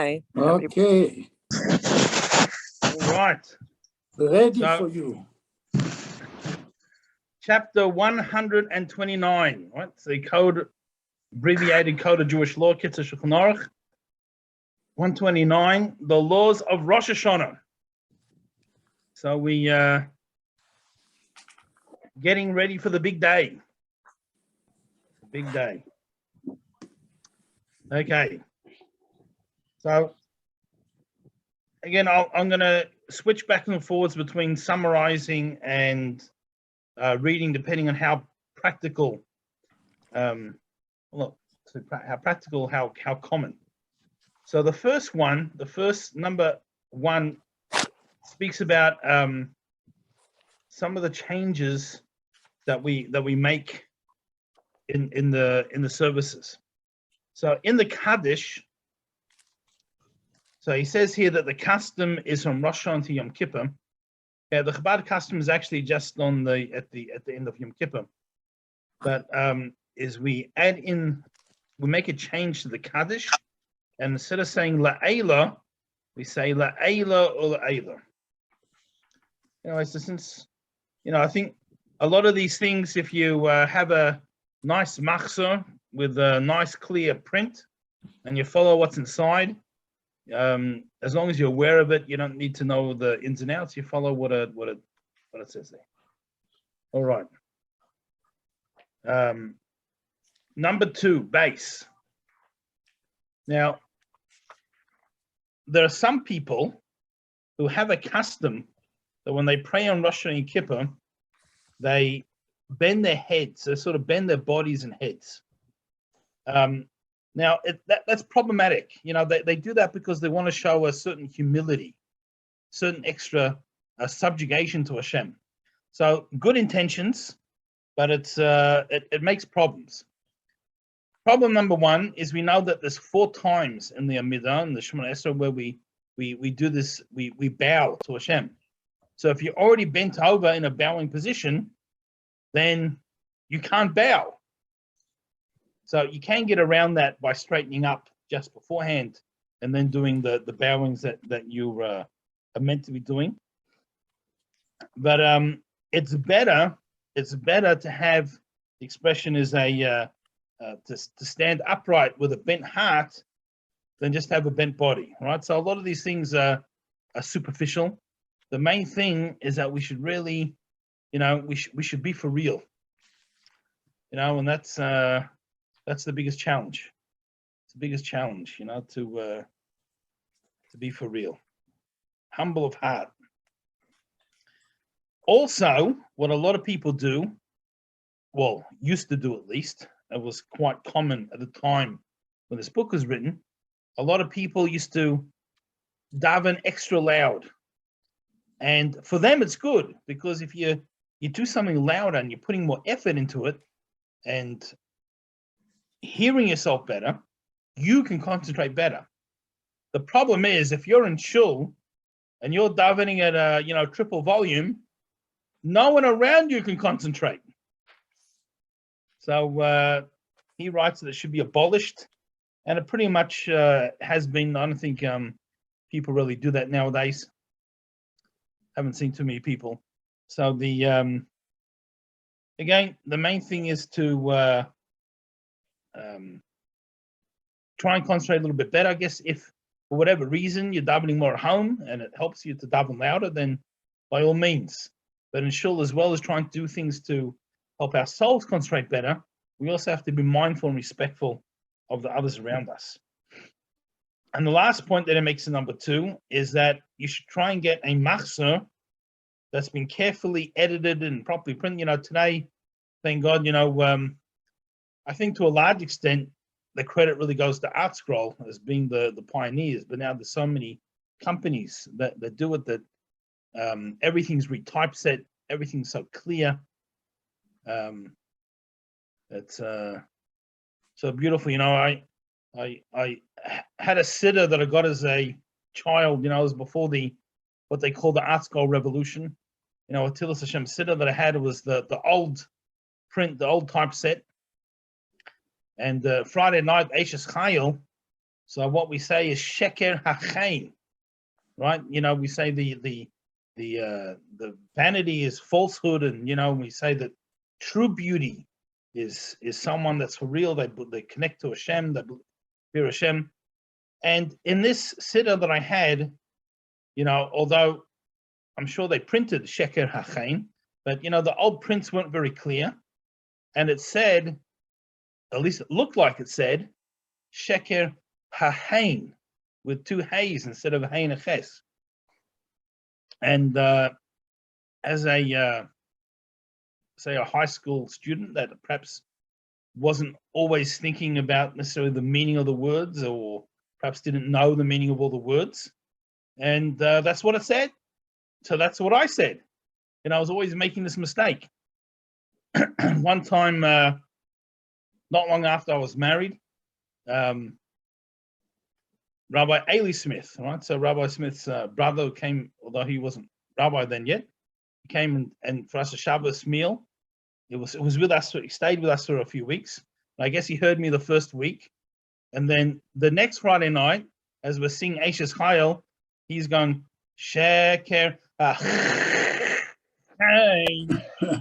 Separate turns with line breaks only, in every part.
Hi.
Okay,
All right.
ready
So-
for you.
Chapter 129, right? It's the code, abbreviated code of Jewish law, Kitzur Shulchan Aruch. 129, the laws of Rosh Hashanah. So we getting ready for the big day. Big day. Okay. So again, I'm going to switch back and forwards between summarizing and reading, depending on how practical, how common. So the first one, number one, speaks about some of the changes that we make in the services. So in the Kaddish, so he says here that the custom is from Rosh Hashanah to Yom Kippur. Yeah, the Chabad custom is actually just on at the end of Yom Kippur, but is we make a change to the Kaddish, and instead of saying La'ela, we say La'ela or La'ela. So since I think a lot of these things, if you have a nice machzor with a nice clear print, and you follow what's inside, as long as you're aware of it, you don't need to know the ins and outs. You follow what it says there. All right. Number two, base. Now, there are some people who have a custom that when they pray on Rosh Hashanah and Kippur, they bend their heads. They sort of bend their bodies and heads. Now, that's problematic. They do that because they want to show a certain humility, certain extra subjugation to Hashem. So good intentions, but it makes problems. Problem number one is we know that there's 4 times in the Amidah, in the Shemona Esrei, where we do this, we bow to Hashem. So if you're already bent over in a bowing position, then you can't bow. So you can get around that by straightening up just beforehand and then doing the bowings that you are meant to be doing. But it's better to have, the expression is to stand upright with a bent heart than just have a bent body, right? So a lot of these things are superficial. The main thing is that we should really, we should be for real, and that's the biggest challenge. It's the biggest challenge, to be for real, humble of heart. Also, what a lot of people do, well, used to do at least, it was quite common at the time when this book was written, a lot of people used to daven extra loud. And for them, it's good, because if you do something louder and you're putting more effort into it and hearing yourself better, you can concentrate better. The problem is, if you're in shul and you're davening at triple volume, no one around you can concentrate. So he writes that it should be abolished, and it pretty much has been. I don't think people really do that nowadays. Haven't seen too many people. So again, the main thing is to try and concentrate a little bit better. I guess if for whatever reason you're davening more at home and it helps you to daven louder, then by all means. But in shul, as well as trying to do things to help our souls concentrate better, we also have to be mindful and respectful of the others around us. And the last point that it makes in number 2 is that you should try and get a machzor that's been carefully edited and properly printed. Today, thank God, I think to a large extent, the credit really goes to ArtScroll as being the pioneers. But now there's so many companies that do it, that everything's retypeset, everything's so clear. It's so beautiful. I had a sitter that I got as a child. It was before what they call the ArtScroll revolution. Atilas Hashem sitter that I had was the old print, the old typeset. And Friday night, Eishes Chayil, So what we say is sheker hachain, right? We say the vanity is falsehood, and we say that true beauty is someone that's for real. They connect to Hashem, they fear Hashem. And in this siddur that I had, although I'm sure they printed sheker hachain, but the old prints weren't very clear, and it said, at least it looked like it said, sheker hahain with two hays instead of hain and ches. And as a say a high school student that perhaps wasn't always thinking about necessarily the meaning of the words, or perhaps didn't know the meaning of all the words, and that's what it said. So that's what I said. I was always making this mistake. One time, not long after I was married, Rabbi Eli Smith, right? So Rabbi Smith's brother came, although he wasn't rabbi then yet, he came and for us a Shabbos meal. It was with us. He stayed with us for a few weeks. I guess he heard me the first week, and then the next Friday night, as we're singing Ashes Chayil, he's going sheker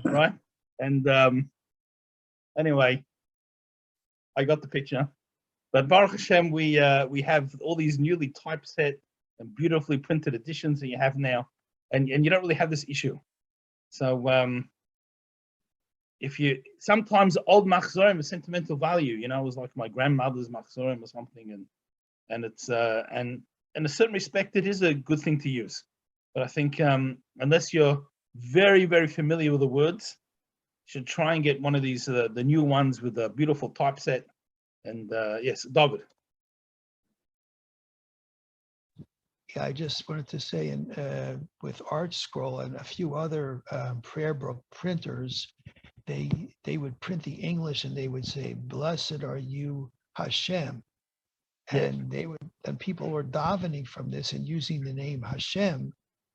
right? And anyway, I got the picture. But Baruch Hashem, we have all these newly typeset and beautifully printed editions that you have now, and you don't really have this issue. So if you sometimes old machzorim has sentimental value, it was like my grandmother's machzorim or something, and it's and in a certain respect it is a good thing to use. But I think unless you're very, very familiar with the words, you should try and get one of these the new ones with a beautiful typeset. And yes, David.
Yeah, I just wanted to say, and with Art Scroll and a few other prayer book printers, they would print the English and they would say, "Blessed are you, Hashem," and and people were davening from this and using the name Hashem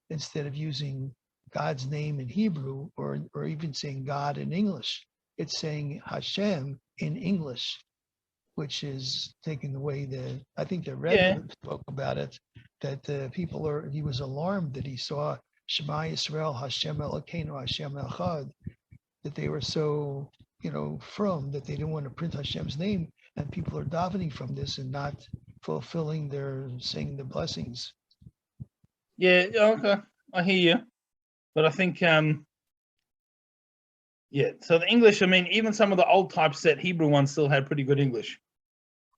instead of using God's name in Hebrew or even saying God in English. It's saying Hashem in English, which is taking away I think the Rebbe spoke about it, that he was alarmed that he saw Shema Yisrael, Hashem Elokeinu, Hashem Echad, that they were so, from that they didn't want to print Hashem's name, and people are davening from this and not fulfilling saying the blessings.
Yeah, okay, I hear you. But I think, so the English, even some of the old typeset Hebrew ones still had pretty good English.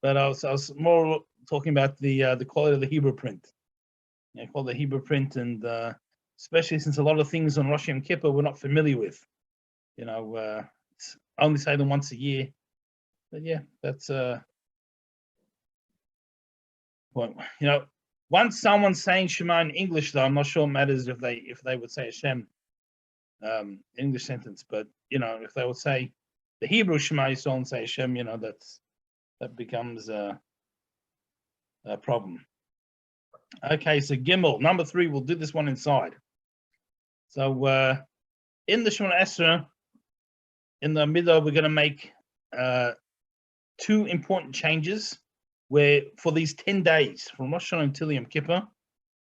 But I was more talking about the quality of the Hebrew print. Called the Hebrew print, and especially since a lot of things on Rosh Yom Kippur we're not familiar with. Only say them once a year. But yeah, that's well, once someone's saying Shema in English, though, I'm not sure it matters if they would say Hashem English sentence, but if they would say the Hebrew Shema Yisrael and say Hashem, that becomes a problem. Okay, so Gimel, number 3, we'll do this one inside. So in the Shemona Esrei, in the middle, we're going to make 2 important changes where for these 10 days, from Rosh Hashanah until Yom Kippur,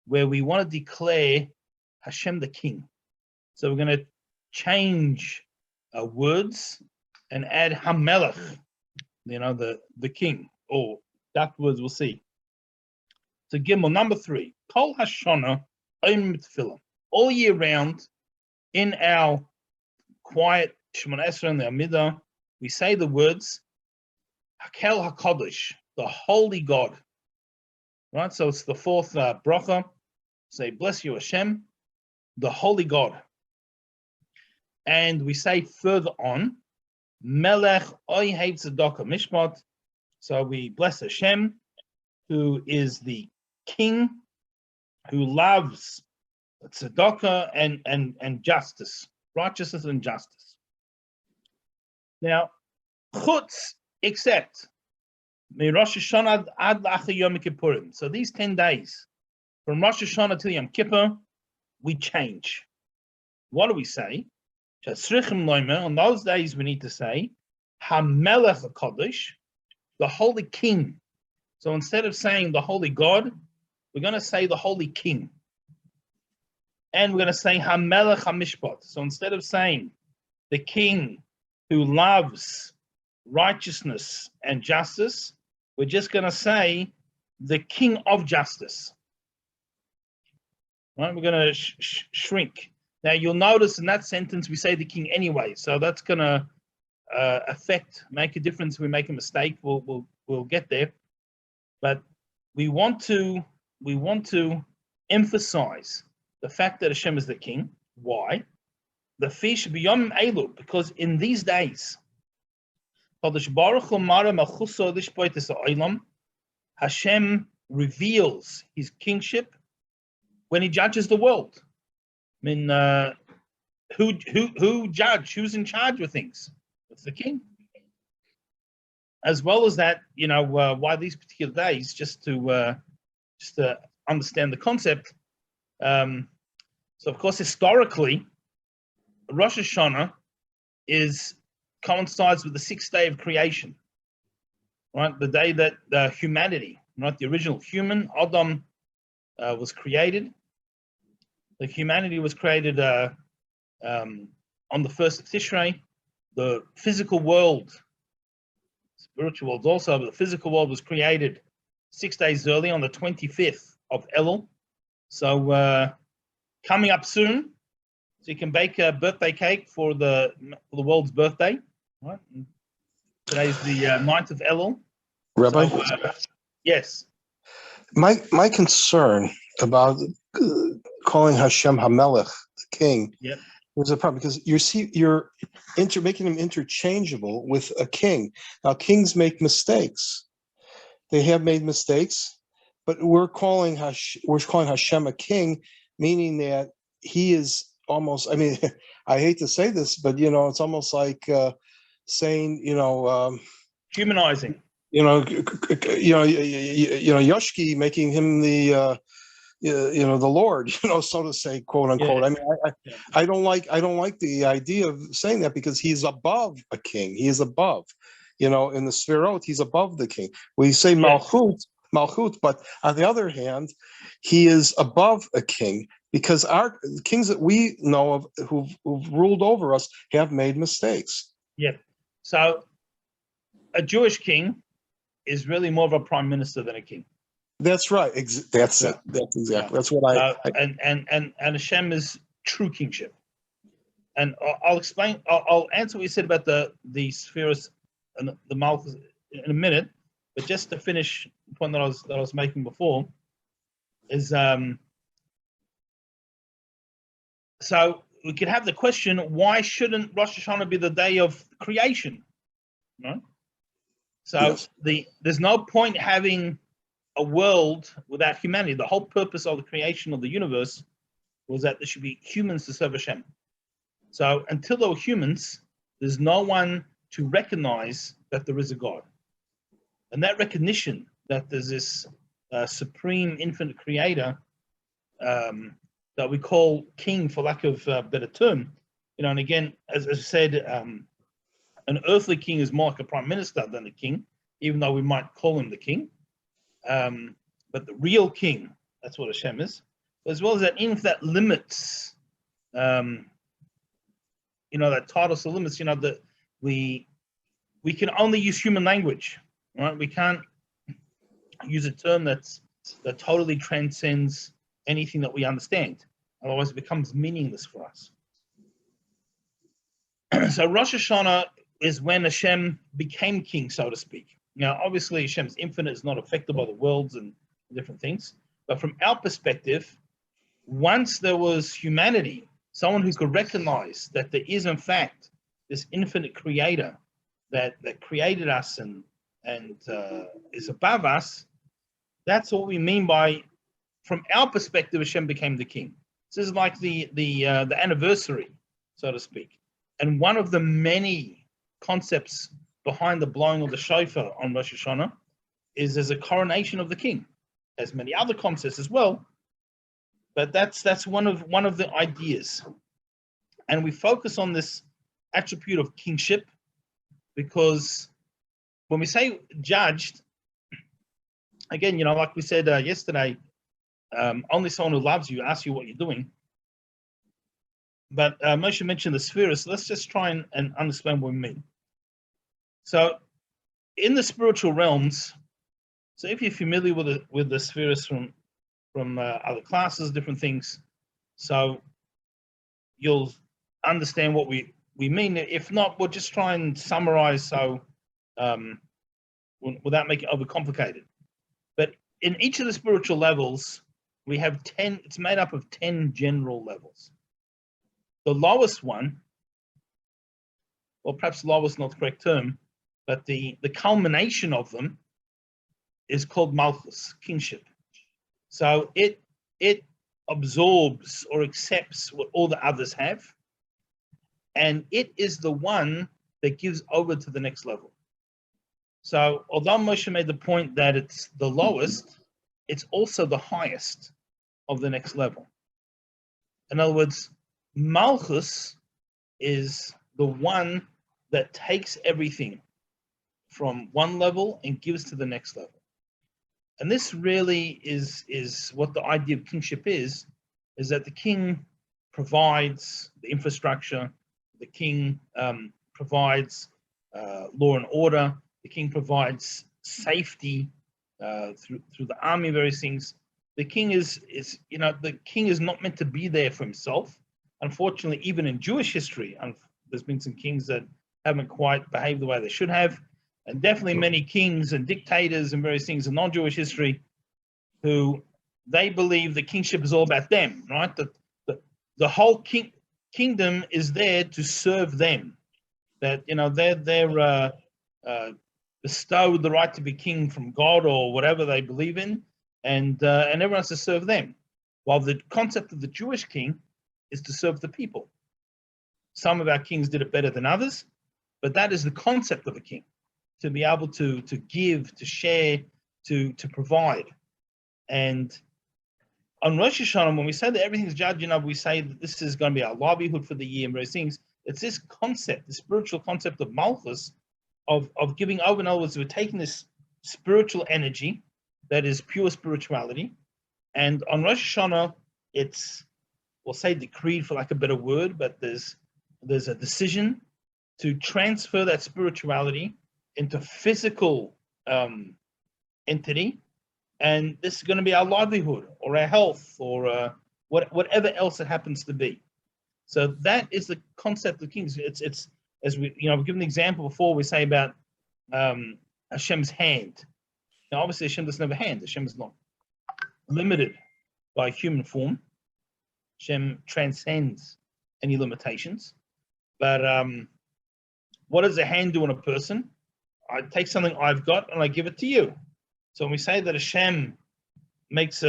where we want to declare Hashem the King. So we're going to change words and add Hamelech, the king, or that words we'll see. So Gimel, number 3, Kol Hashana Oim Tefillah. All year round, in our quiet Shemona Esrei and the Amidah, we say the words Hakel HaKadosh, the holy God. Right, so it's the 4th bracha. Say, bless you Hashem, the holy God. And we say further on, Melech Ohev Tzedakah Mishpat. So we bless Hashem, who is the king, who loves tzedakah and justice, righteousness and justice. Now, chutz, except Rosh Hashanah ad l'achar Yom Kippurim. So these 10 days, from Rosh Hashanah till Yom Kippur, we change. What do we say? On those days, we need to say Hamelech HaKadosh, the holy king. So instead of saying the Holy God, we're going to say the Holy King. And we're going to say HaMelech HaMishpat. So instead of saying the King who loves righteousness and justice, we're just going to say the King of justice. Right? We're going to shrink. Now you'll notice in that sentence we say the King anyway, so that's going to make a difference. If we make a mistake, we'll get there. But we want to emphasize the fact that Hashem is the King. Why? The fish beyond Elul, because in these days, Hashem reveals His kingship when He judges the world. I mean, who judge? Who's in charge of things? It's the King. As well as that, why these particular days, just to understand the concept. So, of course, historically, Rosh Hashanah coincides with the sixth day of creation, right? The day that humanity, right, the original human, Adam, was created. The humanity was created on the 1st of Tishrei. The physical world, spiritual world also, but the physical world was created 6 days early on the 25th of Elul. So coming up soon, so you can bake a birthday cake for the world's birthday. Right? Today's the 9th of Elul.
Rabbi?
So, yes.
My concern about calling Hashem HaMelech, the King,
Yep.
was a problem because you're making him interchangeable with a king. Now, kings make mistakes. They have made mistakes, but we're calling Hashem a king, meaning that he is almost. I mean, I hate to say this, but it's almost like saying,
humanizing.
Yoshki, making him the the Lord, so to say, quote unquote.
Yeah.
I mean, I don't like the idea of saying that because he's above a king. He is above, in the Sfirot, he's above the king. We say Malchut, but on the other hand, he is above a king because our kings that we know of who've ruled over us have made mistakes.
Yeah. So a Jewish king is really more of a prime minister than a king.
That's right. That's it. That's exactly. That's what
and Hashem is true kingship. And I'll explain. I'll answer what you said about the spheres and the mouth in a minute. But just to finish the point that I was making before is so we could have the question: why shouldn't Rosh Hashanah be the day of creation? No. So there's no point having a world without humanity. The whole purpose of the creation of the universe was that there should be humans to serve Hashem. So until there were humans, there's no one to recognize that there is a God. And that recognition that there's this supreme infinite creator that we call king, for lack of a better term, and again, as I said, an earthly king is more like a prime minister than a king, even though we might call him the king. But the real king, that's what Hashem is. As well as that, even if that limits, that title so limits, that we can only use human language, right? We can't use a term that totally transcends anything that we understand. Otherwise, it becomes meaningless for us. So Rosh Hashanah is when Hashem became king, so to speak. Now, obviously, Hashem's infinite, is not affected by the worlds and different things. But from our perspective, once there was humanity, someone who could recognize that there is, in fact, this infinite creator that created us and is above us, that's what we mean by, from our perspective, Hashem became the king. This is like the anniversary, so to speak. And one of the many concepts behind the blowing of the shofar on Rosh Hashanah is there's a coronation of the king. There's many other concepts as well, but that's one of the ideas. And we focus on this attribute of kingship because when we say judged, again, like we said yesterday, only someone who loves you asks you what you're doing. But Moshe mentioned the spheres. So let's just try and understand what we mean. So in the spiritual realms, so if you're familiar with the spheres from other classes, different things, so you'll understand what we mean. If not, we'll just try and summarize so without making it overcomplicated. But in each of the spiritual levels, we have 10, it's made up of 10 general levels. The lowest one, or perhaps lowest not the correct term, but the culmination of them is called Malchus, kingship. So it absorbs or accepts what all the others have, and it is the one that gives over to the next level. So although Moshe made the point that it's the lowest, it's also the highest of the next level. In other words, Malchus is the one that takes everything from one level and gives to the next level. And this really is what the idea of kingship is that the king provides the infrastructure, the king provides law and order, the king provides safety through the army, various things. The king the king is not meant to be there for himself. Unfortunately, even in Jewish history, there's been some kings that haven't quite behaved the way they should have. And definitely many kings and dictators and various things in non-Jewish history who they believe the kingship is all about them, right? That the whole kingdom is there to serve them. That they're bestowed the right to be king from God or whatever they believe in, and everyone has to serve them. While the concept of the Jewish king is to serve the people. Some of our kings did it better than others, but that is the concept of a king. To be able to give, to share, to provide. And on Rosh Hashanah, when we say that everything's judged, we say that this is going to be our livelihood for the year and various things. It's this concept, the spiritual concept of Malchus, of giving over. In other words, we're taking this spiritual energy that is pure spirituality, and on Rosh Hashanah, it's, we'll say decreed for lack of a better word, but there's a decision to transfer that spirituality into physical entity, and this is going to be our livelihood or our health or whatever else it happens to be. So that is the concept of kings. It's as we've given the example before. We say about Hashem's hand. Now, obviously, Hashem doesn't have a hand. Hashem is not limited by human form. Hashem transcends any limitations. But what does a hand do in a person? I take something I've got and I give it to you. So when we say that Hashem makes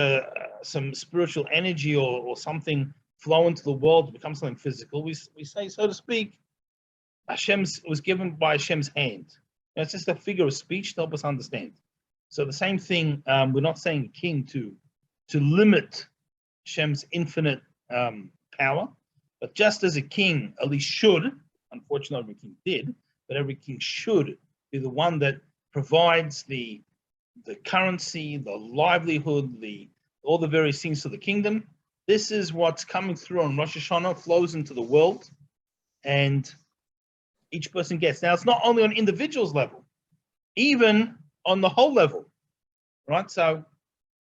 some spiritual energy or something flow into the world to become something physical, we say, so to speak, Hashem was given by Hashem's hand. Now, it's just a figure of speech to help us understand. So the same thing, we're not saying king to limit Hashem's infinite power, but just as a king at least should, unfortunately every king did, but every king should be the one that provides the currency, the livelihood, all the various things to the kingdom. This is what's coming through on Rosh Hashanah, flows into the world, and each person gets. Now, it's not only on individuals level, even on the whole level, right? So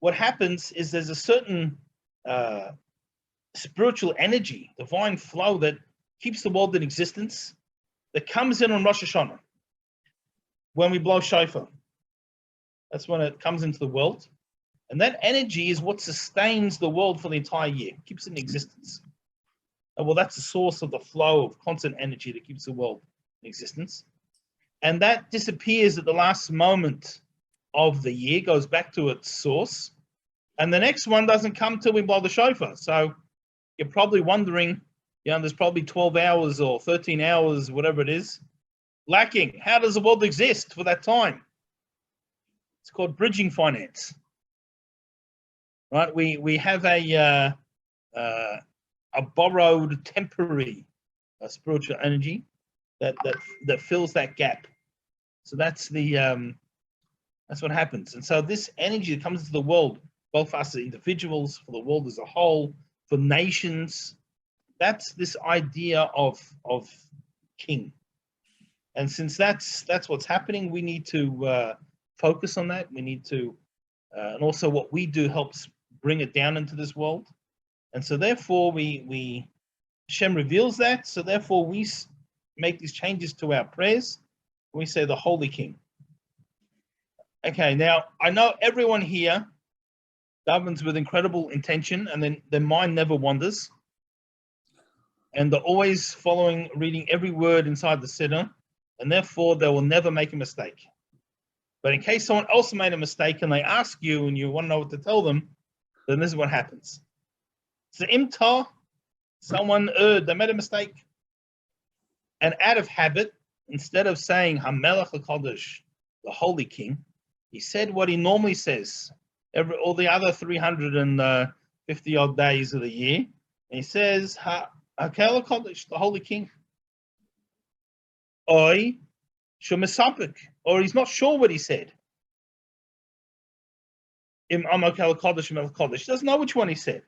what happens is there's a certain spiritual energy, divine flow that keeps the world in existence, that comes in on Rosh Hashanah when we blow shofar. That's when it comes into the world. And that energy is what sustains the world for the entire year, keeps it in existence. And well, that's the source of the flow of constant energy that keeps the world in existence. And that disappears at the last moment of the year, goes back to its source. And the next one doesn't come till we blow the shofar. So you're probably wondering, there's probably 12 hours or 13 hours, whatever it is, lacking. How does the world exist for that time? It's called bridging finance, right? We have a borrowed temporary spiritual energy that fills that gap. So that's the That's what happens. And so this energy that comes into the world, both for us as individuals, for the world as a whole, for nations, that's this idea of king. And since that's what's happening, we need to focus on that. We need to, and also what we do helps bring it down into this world. And so therefore we Hashem reveals that. So therefore we make these changes to our prayers. We say the Holy King. Okay, now I know everyone here davens with incredible intention, and then their mind never wanders, and they're always following, reading every word inside the siddur, and therefore they will never make a mistake. But in case someone else made a mistake and they ask you and you want to know what to tell them, then this is what happens. So imtar, someone they made a mistake, and out of habit, instead of saying Hamelech HaKadosh, the Holy King, he said what he normally says all the other 350 odd days of the year. And he says Hakel HaKadosh, the Holy King. Oi Shumesapik, or he's not sure what he said. Im Amakel HaKadosh Mel HaKadosh. He doesn't know which one he said.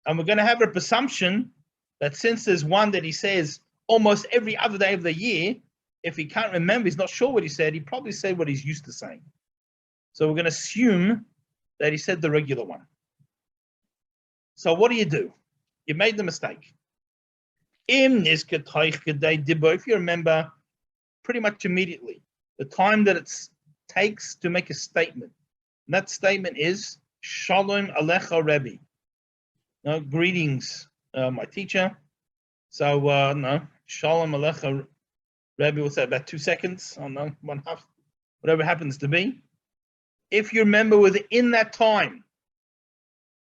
And we're going to have a presumption that since there's one that he says almost every other day of the year, if he can't remember, he's not sure what he said, he probably said what he's used to saying. So we're going to assume that he said the regular one. So what do? You made the mistake. If you remember pretty much immediately, the time that it takes to make a statement, and that statement is Shalom Alecha Rebbe. No, greetings, my teacher. So no, Shalom Alecha Rebbe, what's that, about 2 seconds? I don't know, 1/2, whatever it happens to be. If you remember within that time,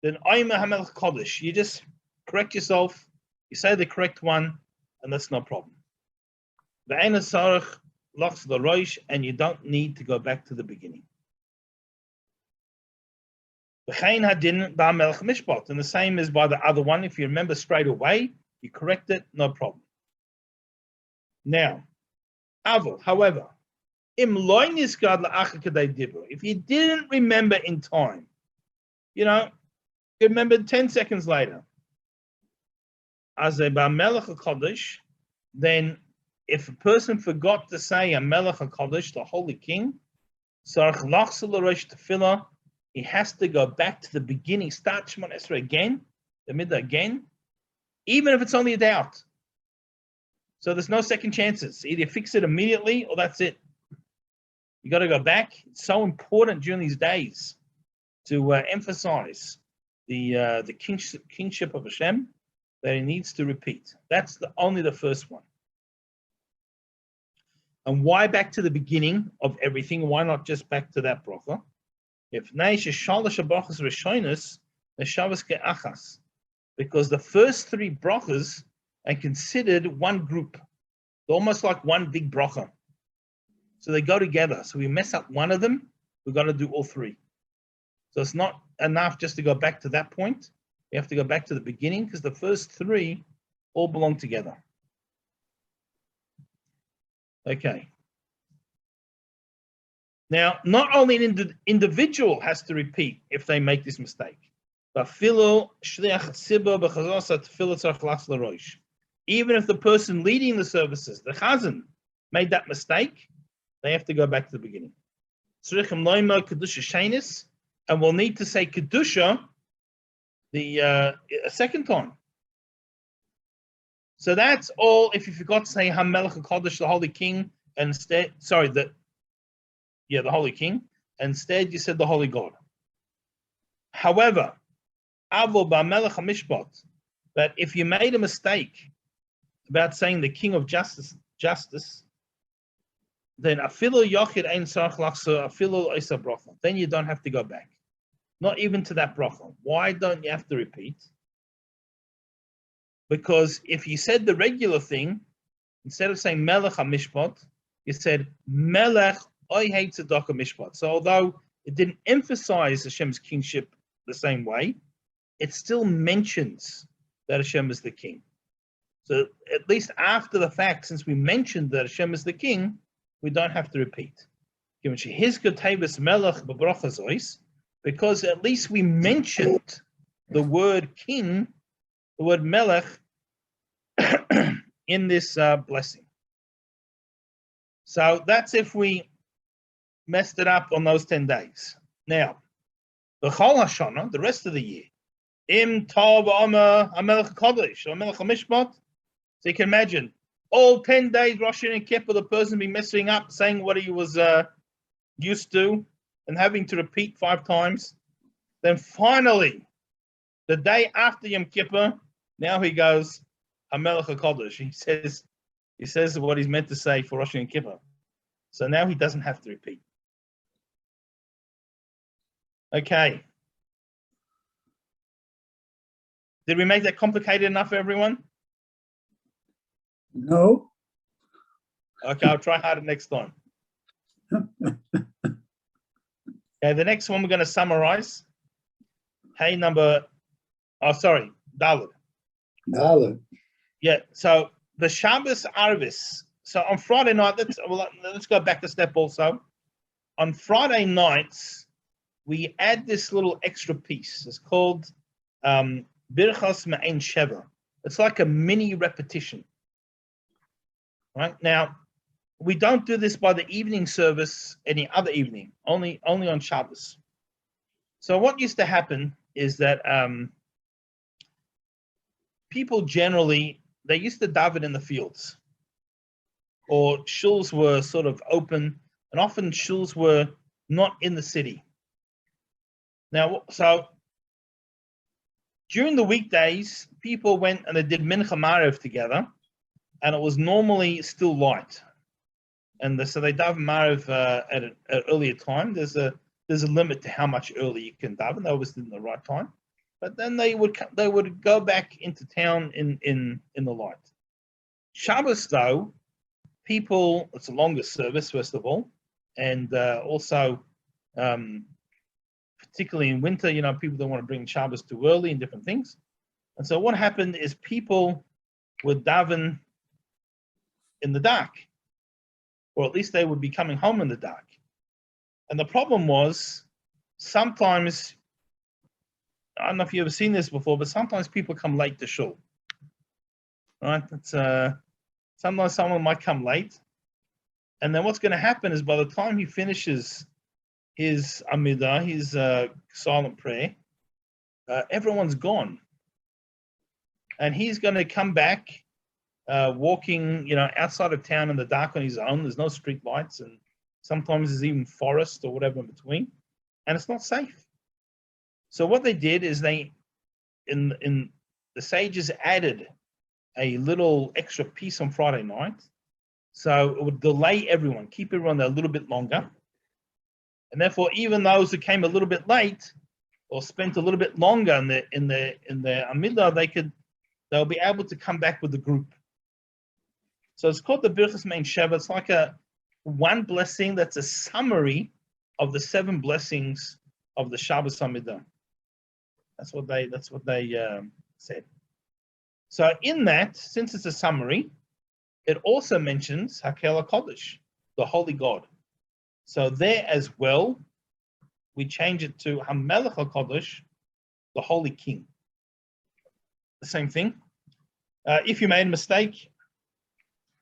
then Ayma Hamelech Kodesh, you just correct yourself, you say the correct one, and that's no problem. And you don't need to go back to the beginning. And the same as by the other one, if you remember straight away, you correct it, no problem. Now, however, if you didn't remember in time, you remembered 10 seconds later, then if a person forgot to say a Melech HaKadosh, the Holy King, he has to go back to the beginning, start Shemona Esrei again, the middle again, even if it's only a doubt. So there's no second chances. Either fix it immediately or that's it. You got to go back. It's so important during these days to emphasize the kingship of Hashem that he needs to repeat. That's only the first one. And why back to the beginning of everything? Why not just back to that bracha? Because the first 3 brachas are considered one group. They're almost like one big bracha. So they go together. So we mess up one of them, we've got to do all 3. So it's not enough just to go back to that point. We have to go back to the beginning because the first 3 all belong together. Okay. Now, not only an individual has to repeat if they make this mistake, but even if the person leading the services, the chazan, made that mistake, they have to go back to the beginning. And we'll need to say Kedusha a second time. So that's all if you forgot to say HaMelech HaKadosh, the Holy King, and instead, the Holy King, instead you said the Holy God. However, Avo Ba'Melech HaMishpat, that if you made a mistake about saying the King of Justice, then afilu yochid ein sarach lachso afilu oisa bracha. Then you don't have to go back, not even to that bracha. Why don't you have to repeat? Because if you said the regular thing, instead of saying Melech HaMishpat, you said Melech Oihei Tzedakah Mishpat. So although it didn't emphasize Hashem's kingship the same way, it still mentions that Hashem is the king. So at least after the fact, since we mentioned that Hashem is the king, we don't have to repeat. because at least we mentioned the word king, the word melech, in this blessing. So that's if we messed it up on those 10 days. Now, the Chol Hashanah, the rest of the year, Im Tov Omer HaMelech HaKodesh, or Melech HaMishpat. So you can imagine, all 10 days, Rosh Hashanah and Kippur, the person be messing up, saying what he was used to, and having to repeat 5 times. Then finally, the day after Yom Kippur, now he goes, HaMelech HaKodesh. He says what he's meant to say for Rosh Hashanah and Kippur. So now he doesn't have to repeat. Okay. Did we make that complicated enough for everyone?
No.
Okay, I'll try harder next time. Okay, the next one we're going to summarize. Hey, Dalet.
Dalet.
Yeah, so the Shabbos Arvis. So on Friday night, let's go back a step also. On Friday nights, we add this little extra piece. It's called Birchas Ma'en Sheva. It's like a mini repetition. Right? Now, we don't do this by the evening service any other evening, only on Shabbos. So what used to happen is that people generally, they used to daven in the fields, or shuls were sort of open, and often shuls were not in the city. Now, so during the weekdays, people went and they did Mincha Maariv together, and it was normally still light. And so they daven Maariv at an earlier time. There's a limit to how much early you can daven. They always did in the right time. But then they would go back into town in the light. Shabbos, though, people, it's a longer service, first of all, and also, particularly in winter, people don't want to bring Shabbos too early and different things. And so what happened is people would daven in the dark, or at least they would be coming home in the dark. And the problem was, sometimes, I don't know if you've ever seen this before, but sometimes people come late to shul. Right? Sometimes someone might come late, and then what's going to happen is by the time he finishes his Amidah, his silent prayer, everyone's gone, and he's going to come back walking, outside of town in the dark on his own. There's no street lights, and sometimes there's even forest or whatever in between, and it's not safe. So what they did is the sages added a little extra piece on Friday night, so it would delay everyone, keep everyone there a little bit longer, and therefore even those who came a little bit late or spent a little bit longer in the Amidah, they'll be able to come back with the group. So it's called the Birchas Ma'en Sheva. It's like one blessing that's a summary of the 7 blessings of the Shabbos Amidah. That's what they said. So in that, since it's a summary, it also mentions Hakel HaKodesh, the Holy God. So there as well, we change it to HaMelech HaKodesh, the Holy King. The same thing. If you made a mistake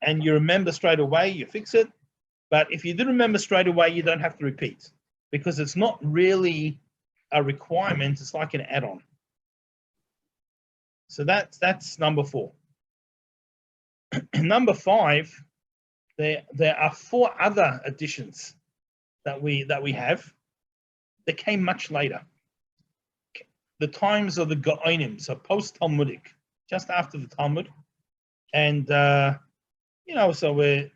and you remember straight away, you fix it. But if you didn't remember straight away, you don't have to repeat, because it's not really a requirement. It's like an add-on. So that's number 4. Number 5, there are 4 other additions that we have that came much later. The times of the Gaonim, so post-Talmudic, just after the Talmud. And, so we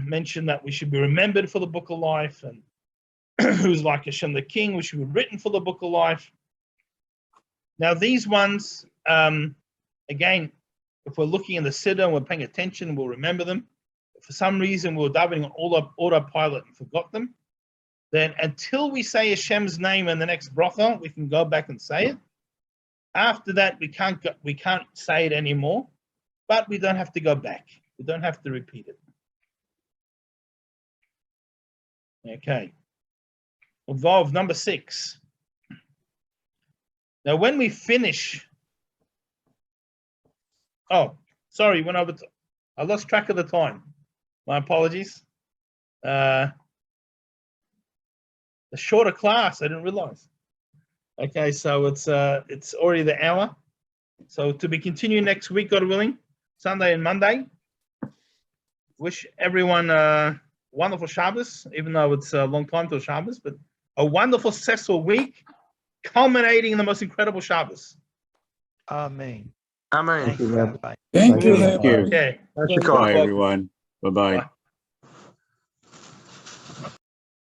mentioned that we should be remembered for the Book of Life, and who's like Hashem the King, we should be written for the Book of Life. Now, these ones, again, if we're looking in the Siddur and we're paying attention, we'll remember them. If for some reason we were davening on autopilot and forgot them, then until we say Hashem's name in the next bracha, we can go back and say it. After that, we can't say it anymore, but we don't have to go back. We don't have to repeat it. Okay. Evolve number 6. Now, when we finish, oh, sorry, I lost track of the time. My apologies. The shorter class, I didn't realize. Okay, so it's already the hour. So to be continued next week, God willing, Sunday and Monday. Wish everyone a wonderful Shabbos, even though it's a long time till Shabbos, but a wonderful, successful week, culminating in the most incredible Shabbos.
Amen.
Amen.
Thank you, Rabbi.
Thank you,
Thank
Rabbi.
you.
Okay.
Bye, everyone. Bye-bye.
Bye.